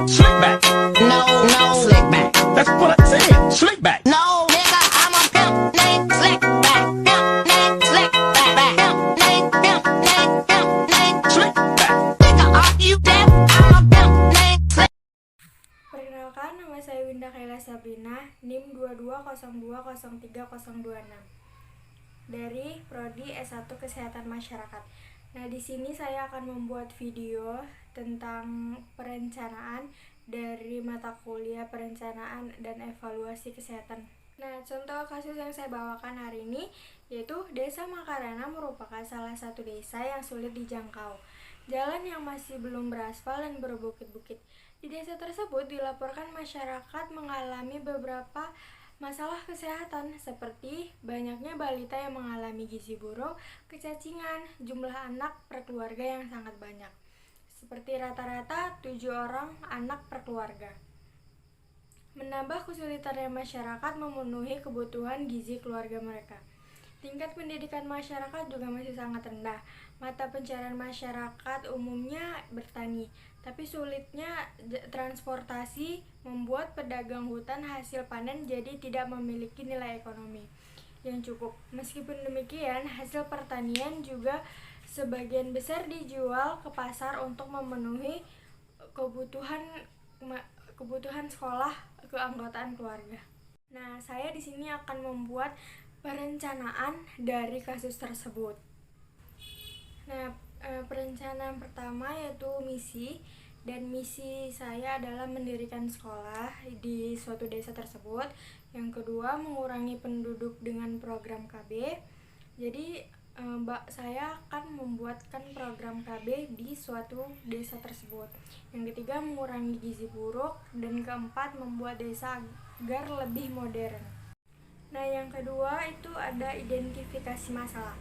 Slick back. No, no, slick back. That's what I said. Slick back. No, nigga, I'm a pimp named Slick Back. Pimp named Slick Back. Pimp named, pimp named, pimp named Slick back. Nigga, are you deaf? I'm a pimp named Slick. Perkenalkan, nama saya Winda Kayla Sabrina, NIM 22020306 dari Prodi S1 Kesehatan Masyarakat. Nah, di sini saya akan membuat video tentang perencanaan dari mata kuliah perencanaan dan evaluasi kesehatan. Nah, contoh kasus yang saya bawakan hari ini yaitu Desa Makarana merupakan salah satu desa yang sulit dijangkau. Jalan yang masih belum beraspal dan berbukit-bukit. Di desa tersebut dilaporkan masyarakat mengalami beberapa masalah kesehatan seperti banyaknya balita yang mengalami gizi buruk, kecacingan, jumlah anak per keluarga yang sangat banyak. Seperti rata-rata 7 orang anak per keluarga. Menambah kesulitannya masyarakat memenuhi kebutuhan gizi keluarga mereka. Tingkat pendidikan masyarakat juga masih sangat rendah. Mata pencarian masyarakat umumnya bertani, tapi sulitnya transportasi membuat pedagang hutan hasil panen jadi tidak memiliki nilai ekonomi yang cukup. Meskipun demikian, hasil pertanian juga sebagian besar dijual ke pasar untuk memenuhi kebutuhan sekolah keanggotaan keluarga. Nah, saya di sini akan membuat perencanaan dari kasus tersebut. Nah, perencanaan pertama yaitu misi, dan misi saya adalah mendirikan sekolah di suatu desa tersebut. Yang kedua, mengurangi penduduk dengan program KB. Jadi, saya akan membuatkan program KB di suatu desa tersebut. Yang ketiga, mengurangi gizi buruk, dan keempat, membuat desa agar lebih modern. Nah, yang kedua itu ada identifikasi masalah.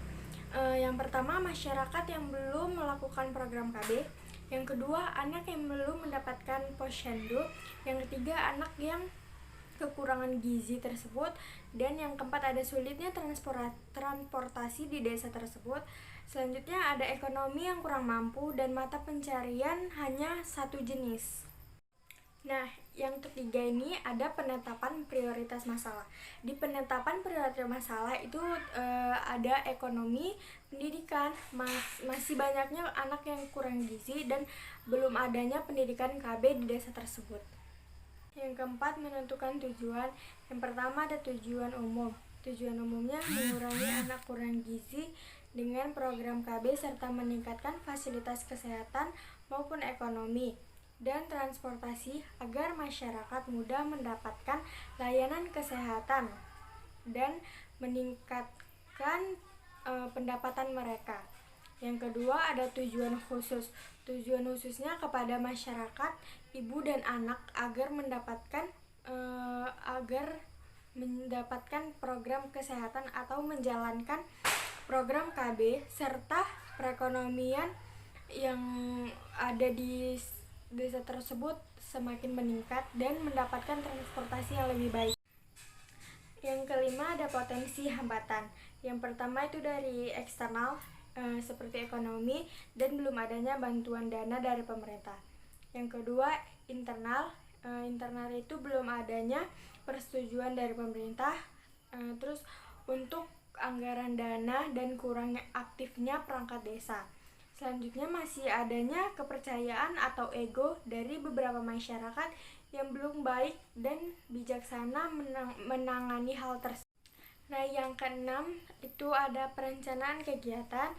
Yang pertama, masyarakat yang belum melakukan program KB. Yang kedua, anak yang belum mendapatkan posyandu. Yang ketiga, anak yang kekurangan gizi tersebut. Dan yang keempat, ada sulitnya transportasi di desa tersebut. Selanjutnya ada ekonomi yang kurang mampu dan mata pencarian hanya satu jenis. Nah, yang ketiga ini ada penetapan prioritas masalah. Di penetapan prioritas masalah itu ada ekonomi, pendidikan, masih banyaknya anak yang kurang gizi, dan belum adanya pendidikan KB di desa tersebut. Yang keempat, menentukan tujuan. Yang pertama ada tujuan umum. Tujuan umumnya mengurangi anak kurang gizi dengan program KB serta meningkatkan fasilitas kesehatan maupun ekonomi dan transportasi agar masyarakat mudah mendapatkan layanan kesehatan dan meningkatkan pendapatan mereka. Yang kedua ada tujuan khusus. Tujuan khususnya kepada masyarakat, ibu dan anak agar mendapatkan program kesehatan atau menjalankan program KB serta perekonomian yang ada di desa tersebut semakin meningkat dan mendapatkan transportasi yang lebih baik. Yang kelima ada potensi hambatan. Yang pertama itu dari eksternal seperti ekonomi dan belum adanya bantuan dana dari pemerintah. Yang kedua internal. Internal itu belum adanya persetujuan dari pemerintah. Terus untuk anggaran dana dan kurangnya aktifnya perangkat desa. Selanjutnya masih adanya kepercayaan atau ego dari beberapa masyarakat yang belum baik dan bijaksana menangani hal tersebut. Nah, yang keenam itu ada perencanaan kegiatan.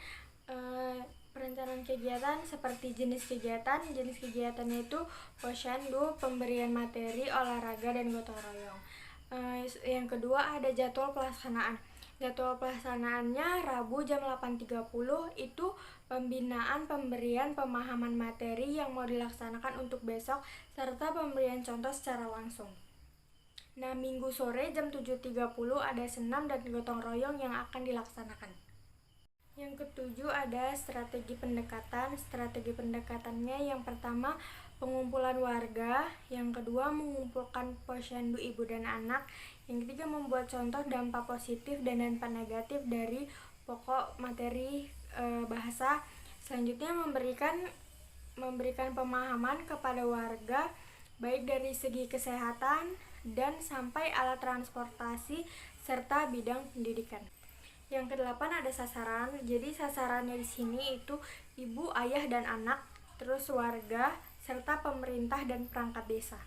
Perencanaan kegiatan seperti jenis kegiatan. Jenis kegiatannya itu posyandu, pemberian materi, olahraga, dan gotong royong. Yang kedua ada jadwal pelaksanaan. Jadwal pelaksanaannya Rabu jam 8.30 itu pembinaan, pemberian pemahaman materi yang mau dilaksanakan untuk besok serta pemberian contoh secara langsung. Nah, Minggu sore jam 7.30 ada senam dan gotong royong yang akan dilaksanakan. Yang ketujuh ada strategi pendekatan. Strategi pendekatannya yang pertama pengumpulan warga, yang kedua mengumpulkan posyandu ibu dan anak, yang ketiga membuat contoh dampak positif dan dampak negatif dari pokok materi bahasa. Selanjutnya memberikan pemahaman kepada warga baik dari segi kesehatan dan sampai alat transportasi serta bidang pendidikan. Yang kedelapan ada sasaran. Jadi sasarannya di sini itu ibu, ayah, dan anak, terus warga, serta pemerintah dan perangkat desa.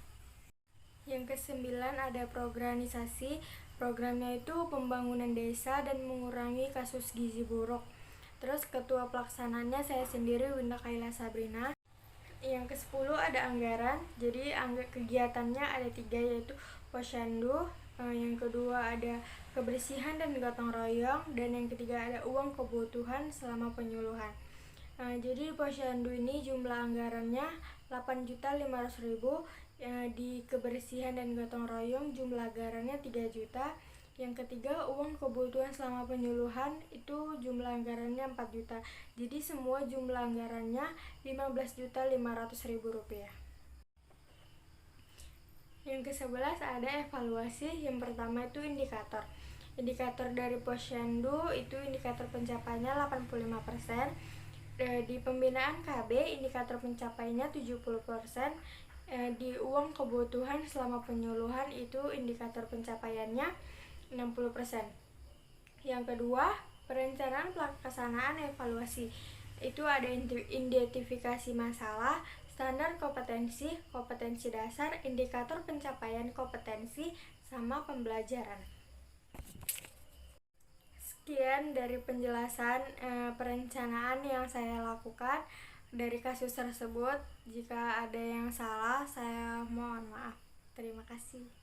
Yang kesembilan ada programisasi. Programnya itu pembangunan desa dan mengurangi kasus gizi buruk. Terus ketua pelaksananya saya sendiri, Winda Kaila Sabrina. Yang ke-10 ada anggaran. Jadi kegiatannya ada 3, yaitu posyandu, yang kedua ada kebersihan dan gotong royong, dan yang ketiga ada uang kebutuhan selama penyuluhan. Jadi posyandu ini jumlah anggarannya 8.500.000, di kebersihan dan gotong royong jumlah anggarannya 3 juta. Yang ketiga uang kebutuhan selama penyuluhan itu jumlah anggarannya 4 juta. Jadi semua jumlah anggarannya 15.500.000 rupiah. Yang ke-11 ada evaluasi. Yang pertama itu indikator. Indikator dari posyandu itu indikator pencapaiannya 85%. Di pembinaan KB indikator pencapaiannya 70%. Di uang kebutuhan selama penyuluhan itu indikator pencapaiannya 60%. Yang kedua, perencanaan pelaksanaan evaluasi. Itu ada identifikasi masalah, standar kompetensi, kompetensi dasar, indikator pencapaian kompetensi, sama pembelajaran. Sekian dari penjelasan perencanaan yang saya lakukan dari kasus tersebut. Jika ada yang salah, saya mohon maaf. Terima kasih.